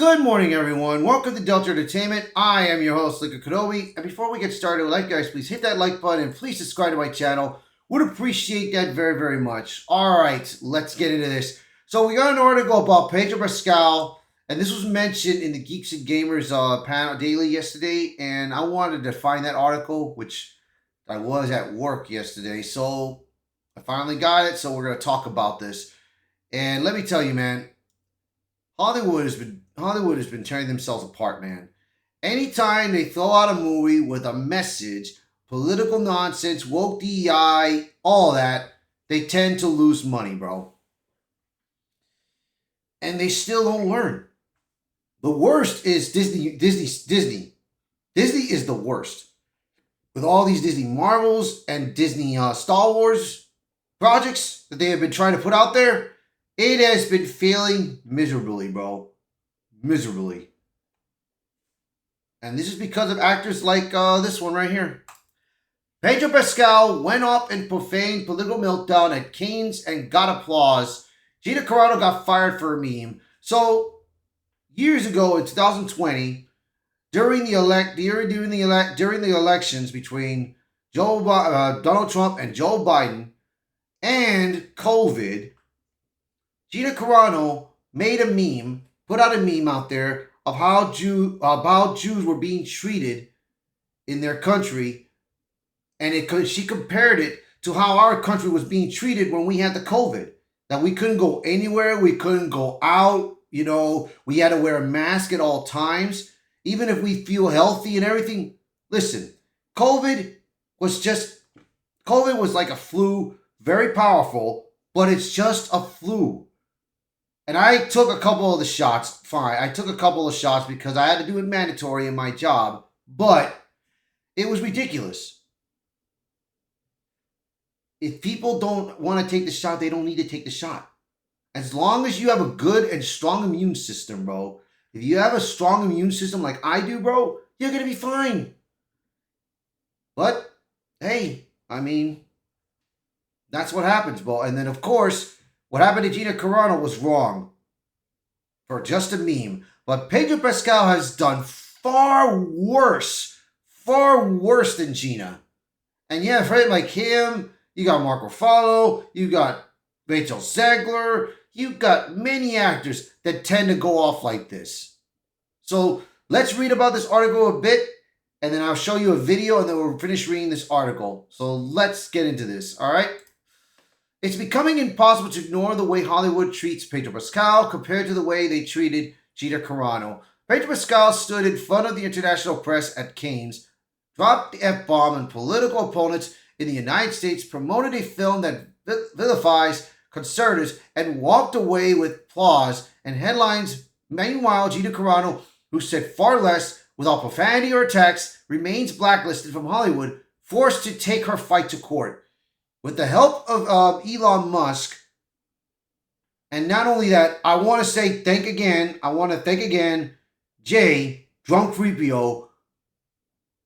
Good morning, everyone. Welcome to Delta Entertainment. I am your host, Liquor Kenobi. And before we get started, like guys, please hit that like button and please subscribe to my channel. Would appreciate that very, very much. All right, let's get into this. So we got an article about Pedro Pascal, and this was mentioned in the Geeks and Gamers panel daily yesterday. And I wanted to find that article, which I was at work yesterday. So I finally got it. So we're going to talk about this. And let me tell you, man, Hollywood has been tearing themselves apart, man. Anytime they throw out a movie with a message, political nonsense, woke DEI, all that, they tend to lose money, bro. And they still don't learn. The worst is Disney. Disney is the worst. With all these Disney Marvels and Disney Star Wars projects that they have been trying to put out there, it has been failing miserably, bro. Miserably. And this is because of actors like this one right here. Pedro Pascal went up and profaned political meltdown at Cannes and got applause. Gina Carano got fired for a meme. So, years ago in 2020, during the elections between Donald Trump and Joe Biden and COVID, Gina Carano made a meme, put out a meme out there of how Jews were being treated in their country, and she compared it to how our country was being treated when we had the COVID. That we couldn't go anywhere, we couldn't go out, we had to wear a mask at all times, even if we feel healthy and everything. Listen, COVID was like a flu, very powerful, but it's just a flu. And I took a couple of the shots, fine. I took a couple of shots because I had to do it mandatory in my job, but it was ridiculous. If people don't want to take the shot, they don't need to take the shot. As long as you have a good and strong immune system, bro. If you have a strong immune system like I do, bro, you're going to be fine. But, hey, that's what happens, bro. And then, of course, what happened to Gina Carano was wrong for just a meme. But Pedro Pascal has done far worse than Gina. And yeah, for like him, you got Mark Ruffalo, you got Rachel Zegler, you got many actors that tend to go off like this. So let's read about this article a bit, and then I'll show you a video, and then we'll finish reading this article. So let's get into this, all right? It's becoming impossible to ignore the way Hollywood treats Pedro Pascal compared to the way they treated Gina Carano. Pedro Pascal stood in front of the international press at Cannes, dropped the F-bomb on political opponents in the United States, promoted a film that vilifies conservatives, and walked away with applause and headlines. Meanwhile, Gina Carano, who said far less without profanity or attacks, remains blacklisted from Hollywood, forced to take her fight to court. With the help of Elon Musk, and not only that, I want to thank again Jay, Drunk Freepio.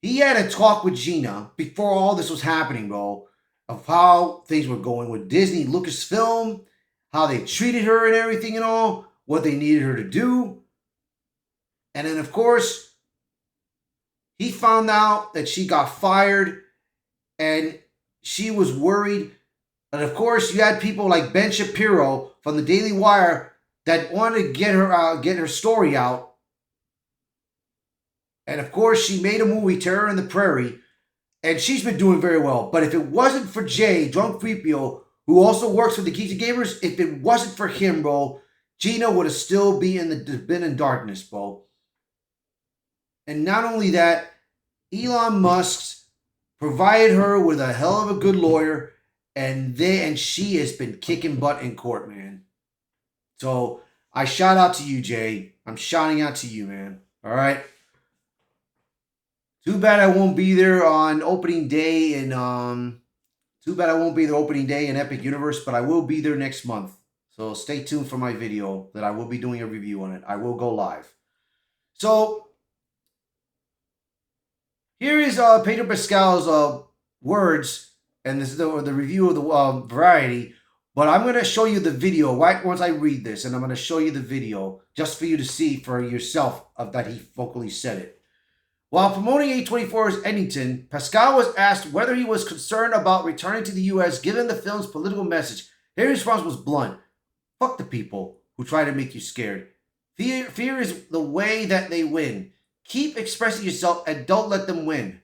He had a talk with Gina before all this was happening, bro, of how things were going with Disney, Lucasfilm, how they treated her and everything and all, what they needed her to do. And then, of course, he found out that she got fired, and she was worried. And of course, you had people like Ben Shapiro from the Daily Wire that wanted to get her story out. And of course, she made a movie, Terror in the Prairie, and she's been doing very well. But if it wasn't for Jay, Drunk Freepio, who also works for the Geeks and Gamers, if it wasn't for him, bro, Gina would have still been in darkness, bro. And not only that, Elon Musk's provided her with a hell of a good lawyer, and she has been kicking butt in court, man. So I shout out to you, Jay. I'm shouting out to you, man. All right. Too bad I won't be there on opening day in Epic Universe, but I will be there next month. So stay tuned for my video that I will be doing a review on it. I will go live. So here is Pedro Pascal's words, and this is the review of the Variety. But I'm going to show you the video right once I read this, and I'm going to show you the video just for you to see for yourself of that he vocally said it. While promoting A24's Eddington, Pascal was asked whether he was concerned about returning to the U.S. given the film's political message. His response was blunt. Fuck the people who try to make you scared. Fear is the way that they win. Keep expressing yourself and don't let them win.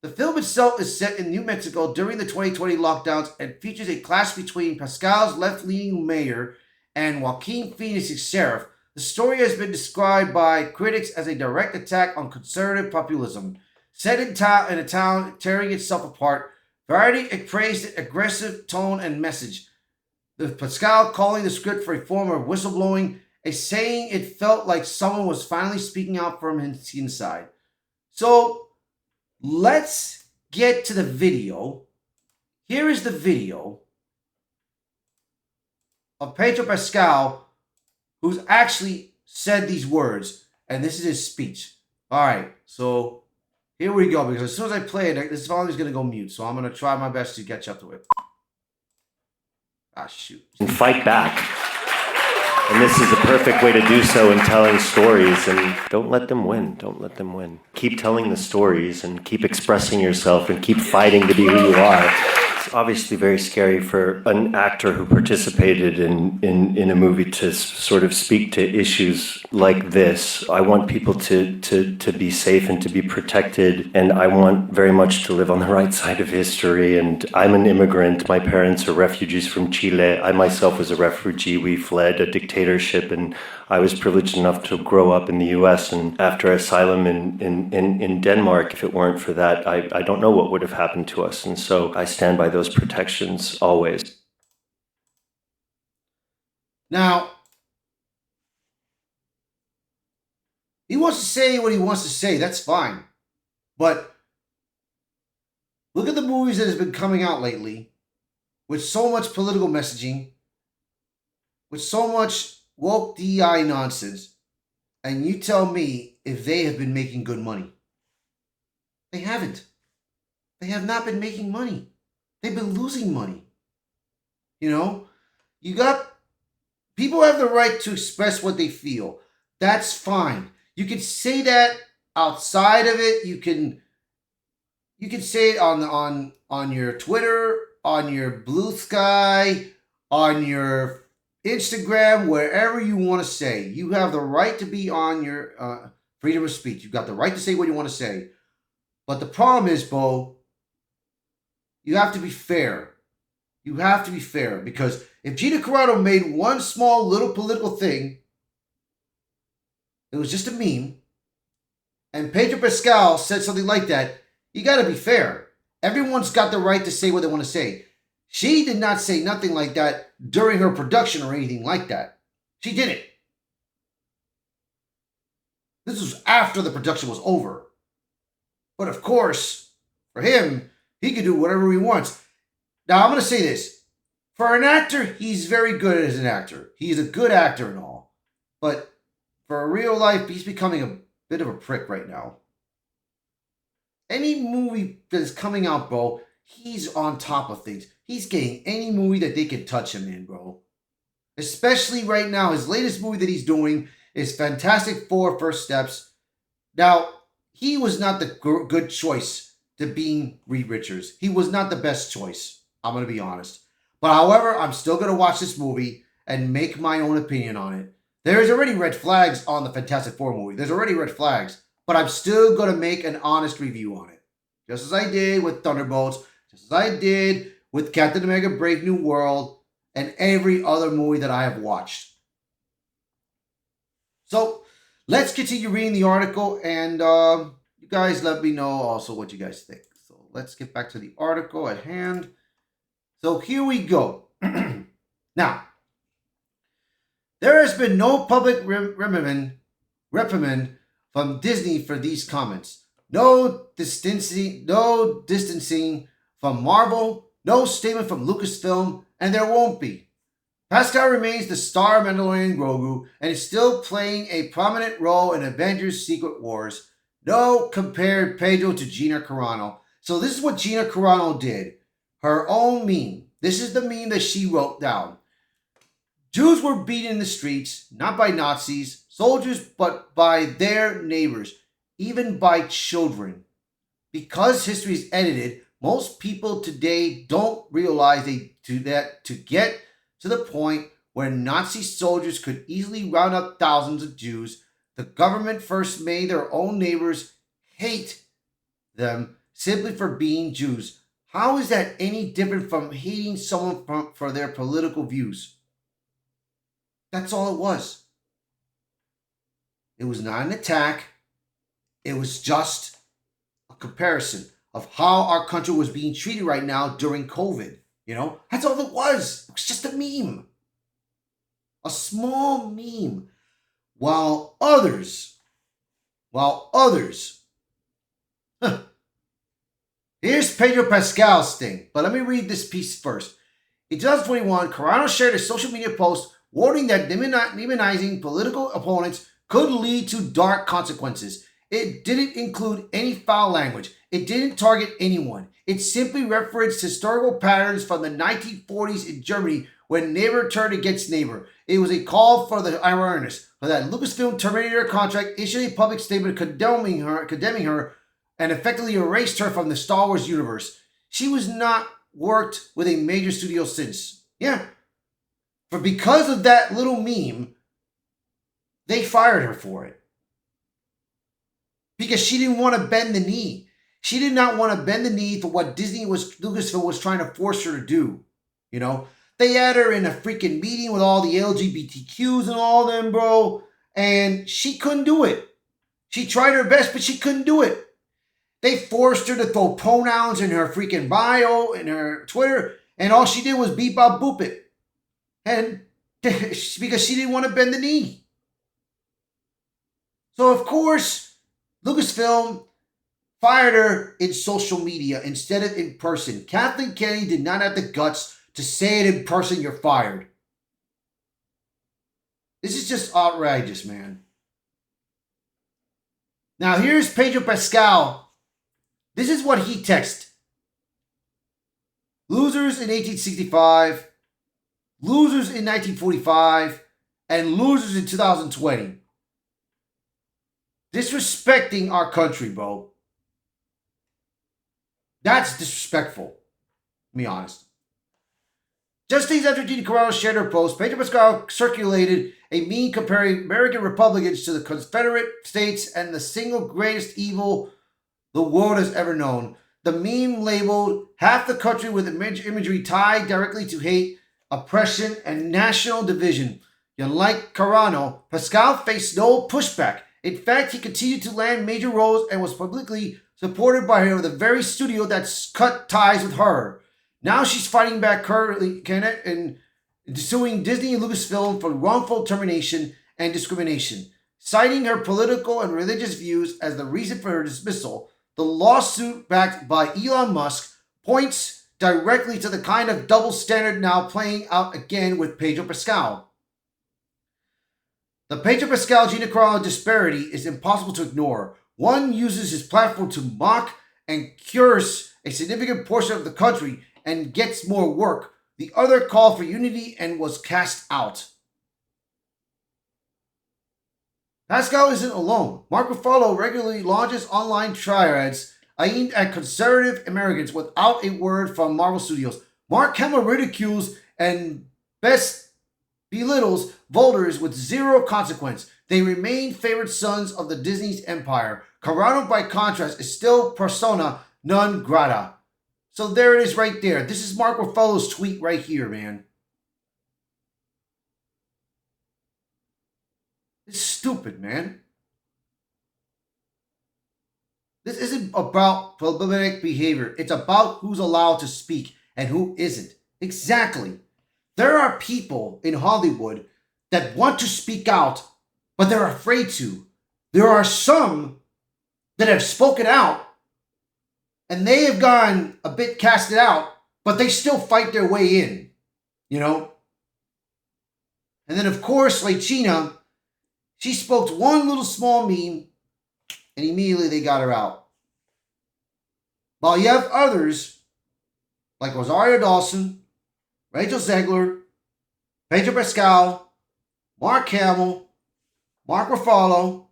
The film itself is set in New Mexico during the 2020 lockdowns and features a clash between Pascal's left-leaning mayor and Joaquin Phoenix's sheriff. The story has been described by critics as a direct attack on conservative populism. Set in a town tearing itself apart, Variety praised its aggressive tone and message. With Pascal calling the script for a form of whistleblowing, saying it felt like someone was finally speaking out from his inside. So, let's get to the video. Here is the video of Pedro Pascal, who's actually said these words, and this is his speech. All right, so here we go, because as soon as I play it, this volume is going to go mute, so I'm going to try my best to catch up to it. Ah, shoot. And fight back. And this is a perfect way to do so in telling stories. And don't let them win. Don't let them win. Keep telling the stories and keep expressing yourself and keep fighting to be who you are. It's obviously very scary for an actor who participated in a movie to sort of speak to issues like this. I want people to be safe and to be protected, and I want very much to live on the right side of history. And I'm an immigrant. My parents are refugees from Chile. I myself was a refugee. We fled a dictatorship, and I was privileged enough to grow up in the US, and after asylum in Denmark, if it weren't for that, I don't know what would have happened to us. And so I stand by those protections always. Now, he wants to say what he wants to say. That's fine. But look at the movies that has been coming out lately with so much political messaging, with so much woke DEI nonsense, and you tell me if they have been making good money. They haven't. They have not been making money. They've been losing money. You know, people have the right to express what they feel. That's fine. You can say that outside of it. You can say it on your Twitter, on your Blue Sky, on your Instagram, wherever you want to say. You have the right to be on your freedom of speech. You've got the right to say what you want to say. But the problem is, Bo, you have to be fair. You have to be fair, because if Gina Carano made one small little political thing, it was just a meme, and Pedro Pascal said something like that, you got to be fair. Everyone's got the right to say what they want to say. She did not say nothing like that during her production or anything like that. She didn't. This was after the production was over. But of course, for him, he can do whatever he wants. Now, I'm going to say this. For an actor, he's very good as an actor. He's a good actor and all. But for real life, he's becoming a bit of a prick right now. Any movie that is coming out, bro, he's on top of things. He's getting any movie that they can touch him in, bro. Especially right now, his latest movie that he's doing is Fantastic Four: First Steps. Now, he was not the good choice to being Reed Richards. He was not the best choice. I'm going to be honest. But however, I'm still going to watch this movie and make my own opinion on it. There's already red flags on the Fantastic Four movie. There's already red flags. But I'm still going to make an honest review on it. Just as I did with Thunderbolts. Just as I did with Captain America: Brave New World. And every other movie that I have watched. So, let's continue reading the article. And you guys let me know also what you guys think. So, let's get back to the article at hand. So, here we go. Now, there has been no public reprimand from Disney for these comments. No distancing from Marvel, no statement from Lucasfilm, and there won't be. Pascal remains the star of Mandalorian Grogu and is still playing a prominent role in Avengers Secret Wars. No compared Pedro to Gina Carano. So this is what Gina Carano did. Her own meme. This is the meme that she wrote down. Jews were beaten in the streets, not by Nazis, soldiers, but by their neighbors, even by children. Because history is edited, most people today don't realize to get to the point where Nazi soldiers could easily round up thousands of Jews. The government first made their own neighbors hate them simply for being Jews. How is that any different from hating someone for their political views? That's all it was. It was not an attack. It was just a comparison of how our country was being treated right now during COVID. You know, that's all it was. It was just a meme. A small meme. While others, here's Pedro Pascal's thing. But let me read this piece first. In 2021, Carano shared a social media post warning that demonizing political opponents could lead to dark consequences. It didn't include any foul language. It didn't target anyone. It simply referenced historical patterns from the 1940s in Germany when neighbor turned against neighbor. It was a call for the awareness for that Lucasfilm terminated her contract, issued a public statement condemning her, and effectively erased her from the Star Wars universe. She was not worked with a major studio since. Yeah. Because of that little meme, they fired her for it. Because she didn't want to bend the knee. She did not want to bend the knee for what Lucasfilm was trying to force her to do. You know? They had her in a freaking meeting with all the LGBTQs and all them, bro. And she couldn't do it. She tried her best, but she couldn't do it. They forced her to throw pronouns in her freaking bio, in her Twitter. And all she did was beep out boop it. And because she didn't want to bend the knee. So, of course, Lucasfilm fired her in social media instead of in person. Kathleen Kennedy did not have the guts to say it in person, you're fired. This is just outrageous, man. Now, here's Pedro Pascal. This is what he texted. Losers in 1865, losers in 1945, and losers in 2020. Disrespecting our country, bro. That's disrespectful. To be honest. Just days after Gina Carano shared her post, Pedro Pascal circulated a meme comparing American Republicans to the Confederate States and the single greatest evil the world has ever known. The meme labeled half the country with imagery tied directly to hate, oppression, and national division. Unlike Carano, Pascal faced no pushback. In fact, he continued to land major roles and was publicly supported by her, the very studio that's cut ties with her. Now she's fighting back currently and suing Disney and Lucasfilm for wrongful termination and discrimination. Citing her political and religious views as the reason for her dismissal, the lawsuit backed by Elon Musk points directly to the kind of double standard now playing out again with Pedro Pascal. The Pedro Pascal-Gina Carano disparity is impossible to ignore. One uses his platform to mock and curse a significant portion of the country and gets more work. The other called for unity and was cast out. Pascal isn't alone. Mark Ruffalo regularly launches online tirades aimed at conservative Americans without a word from Marvel Studios. Mark Hamill ridicules and belittles voters with zero consequence. They remain favorite sons of the Disney's empire. Carano, by contrast, is still persona non grata. So there it is right there. This is Mark Ruffalo's tweet right here, man. It's stupid, man. This isn't about problematic behavior. It's about who's allowed to speak and who isn't. Exactly. There are people in Hollywood that want to speak out, but they're afraid to. There are some that have spoken out, and they have gone a bit casted out, but they still fight their way in, you know? And then, of course, like Gina, she spoke one little small meme, and immediately they got her out. While you have others, like Rosario Dawson, Rachel Zegler, Pedro Pascal, Mark Hamill, Mark Ruffalo,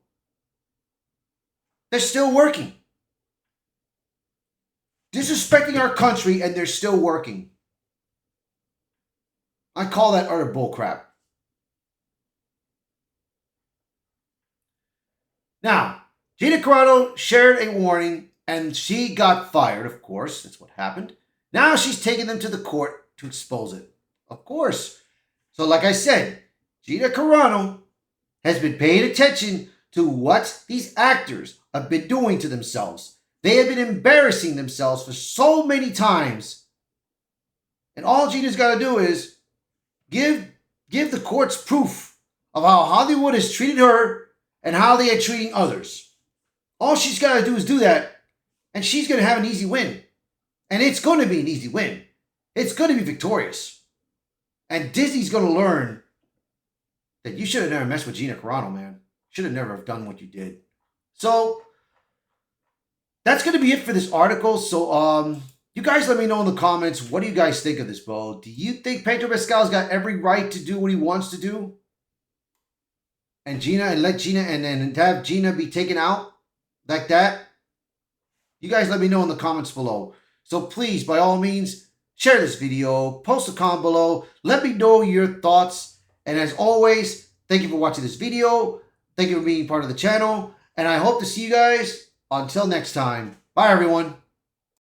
they're still working. Disrespecting our country, and they're still working. I call that utter bullcrap. Now, Gina Carano shared a warning, and she got fired, of course. That's what happened. Now she's taking them to the court to expose it. Of course. So like I said, Gina Carano has been paying attention to what these actors have been doing to themselves. They have been embarrassing themselves for so many times. And all Gina's got to do is give the courts proof of how Hollywood has treated her and how they are treating others. All she's got to do is do that, and she's going to have an easy win. And it's going to be an easy win. It's going to be victorious. And Disney's going to learn that you should have never messed with Gina Carano, man. Should have never have done what you did. So that's going to be it for this article. So you guys let me know in the comments, what do you guys think of this, bro? Do you think Pedro Pascal's got every right to do what he wants to do? And let Gina and have Gina be taken out like that? You guys let me know in the comments below. So please, by all means, share this video, post a comment below, let me know your thoughts. And as always, thank you for watching this video. Thank you for being part of the channel. And I hope to see you guys until next time. Bye, everyone.